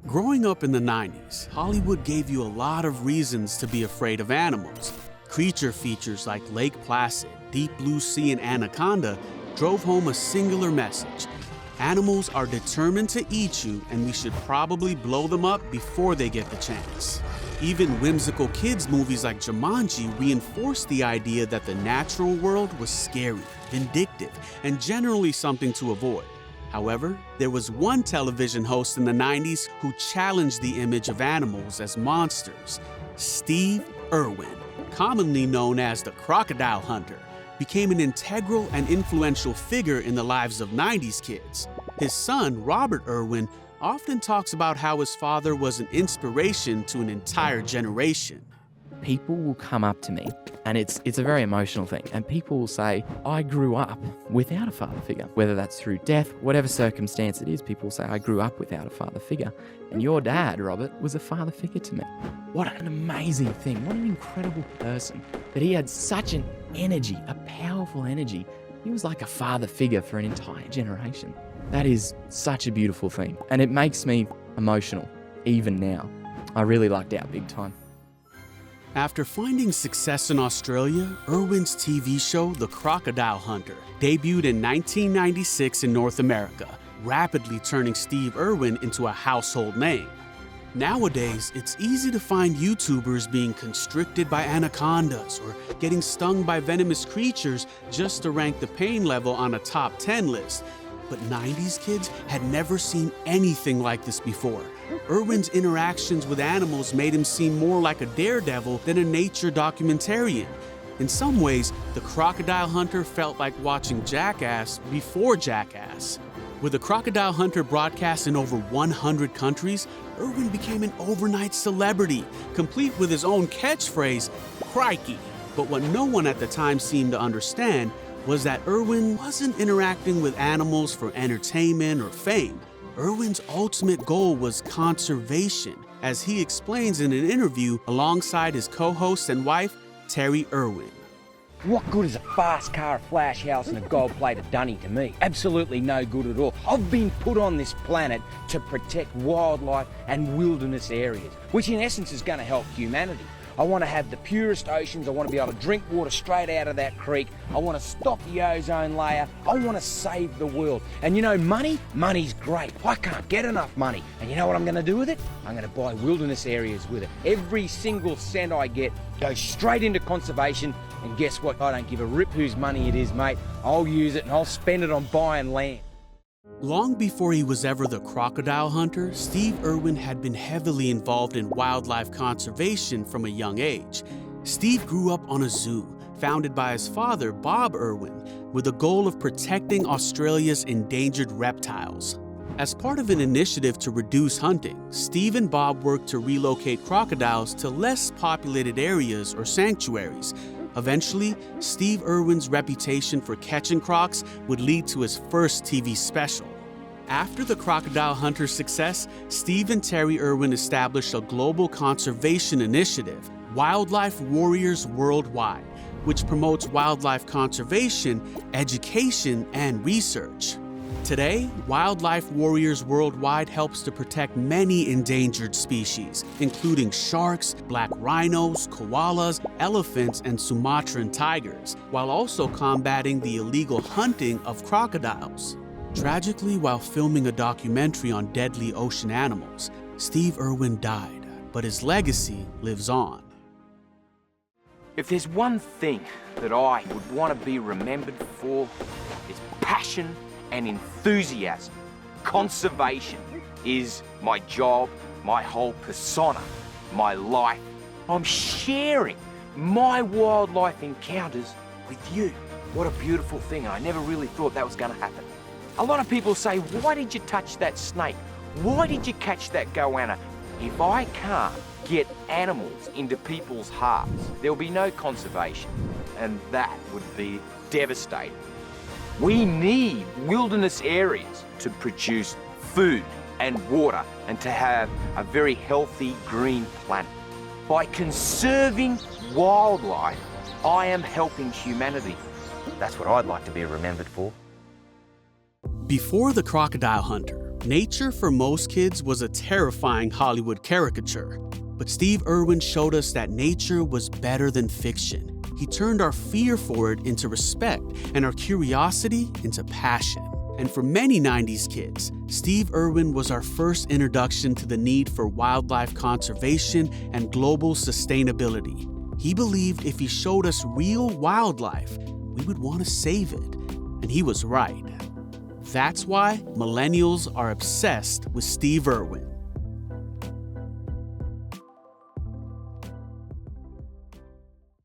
Growing up in the 90s, Hollywood gave you a lot of reasons to be afraid of animals. Creature features like Lake Placid, Deep Blue Sea, and Anaconda drove home a singular message. Animals are determined to eat you, and we should probably blow them up before they get the chance. Even whimsical kids' movies like Jumanji reinforced the idea that the natural world was scary, vindictive, and generally something to avoid. However, there was one television host in the 90s who challenged the image of animals as monsters. Steve Irwin, commonly known as the Crocodile Hunter, became an integral and influential figure in the lives of 90s kids. His son, Robert Irwin, often talks about how his father was an inspiration to an entire generation. People will come up to me, and it's a very emotional thing, and people will say, I grew up without a father figure, whether that's through death, whatever circumstance it is. People will say, I grew up without a father figure, and your dad, Robert, was a father figure to me. What an amazing thing, what an incredible person, that he had such an energy, a powerful energy. He was like a father figure for an entire generation. That is such a beautiful thing, and it makes me emotional, even now. I really lucked out big time. After finding success in Australia, Irwin's TV show, The Crocodile Hunter, debuted in 1996 in North America, rapidly turning Steve Irwin into a household name. Nowadays, it's easy to find YouTubers being constricted by anacondas or getting stung by venomous creatures just to rank the pain level on a top 10 list. But 90s kids had never seen anything like this before. Irwin's interactions with animals made him seem more like a daredevil than a nature documentarian. In some ways, The Crocodile Hunter felt like watching Jackass before Jackass. With The Crocodile Hunter broadcast in over 100 countries, Irwin became an overnight celebrity, complete with his own catchphrase, Crikey. But what no one at the time seemed to understand was that Irwin wasn't interacting with animals for entertainment or fame. Irwin's ultimate goal was conservation, as he explains in an interview alongside his co-host and wife, Terri Irwin. What good is a fast car, a flash house, and a gold-plated dunny to me? Absolutely no good at all. I've been put on this planet to protect wildlife and wilderness areas, which in essence is going to help humanity. I want to have the purest oceans. I want to be able to drink water straight out of that creek. I want to stop the ozone layer. I want to save the world. And you know, money's great. I can't get enough money. And you know what I'm going to do with it? I'm going to buy wilderness areas with it. Every single cent I get goes straight into conservation. And guess what? I don't give a rip whose money it is, mate. I'll use it and I'll spend it on buying land. Long before he was ever the Crocodile Hunter, Steve Irwin had been heavily involved in wildlife conservation from a young age. Steve grew up on a zoo, founded by his father, Bob Irwin, with the goal of protecting Australia's endangered reptiles. As part of an initiative to reduce hunting, Steve and Bob worked to relocate crocodiles to less populated areas or sanctuaries. Eventually, Steve Irwin's reputation for catching crocs would lead to his first TV special. After the Crocodile Hunter's success, Steve and Terri Irwin established a global conservation initiative, Wildlife Warriors Worldwide, which promotes wildlife conservation, education, and research. Today, Wildlife Warriors Worldwide helps to protect many endangered species, including sharks, black rhinos, koalas, elephants, and Sumatran tigers, while also combating the illegal hunting of crocodiles. Tragically, while filming a documentary on deadly ocean animals, Steve Irwin died, but his legacy lives on. If there's one thing that I would want to be remembered for, it's passion and enthusiasm. Conservation is my job, my whole persona, my life. I'm sharing my wildlife encounters with you. What a beautiful thing, and I never really thought that was going to happen. A lot of people say, why did you touch that snake? Why did you catch that goanna? If I can't get animals into people's hearts, there'll be no conservation, and that would be devastating. We need wilderness areas to produce food and water and to have a very healthy green planet. By conserving wildlife, I am helping humanity. That's what I'd like to be remembered for. Before The Crocodile Hunter, Nature for most kids was a terrifying Hollywood caricature, but Steve Irwin showed us that nature was better than fiction. He turned our fear for it into respect and our curiosity into passion. And for many 90s kids, Steve Irwin was our first introduction to the need for wildlife conservation and global sustainability. He believed if he showed us real wildlife, we would want to save it. And he was right. That's why millennials are obsessed with Steve Irwin.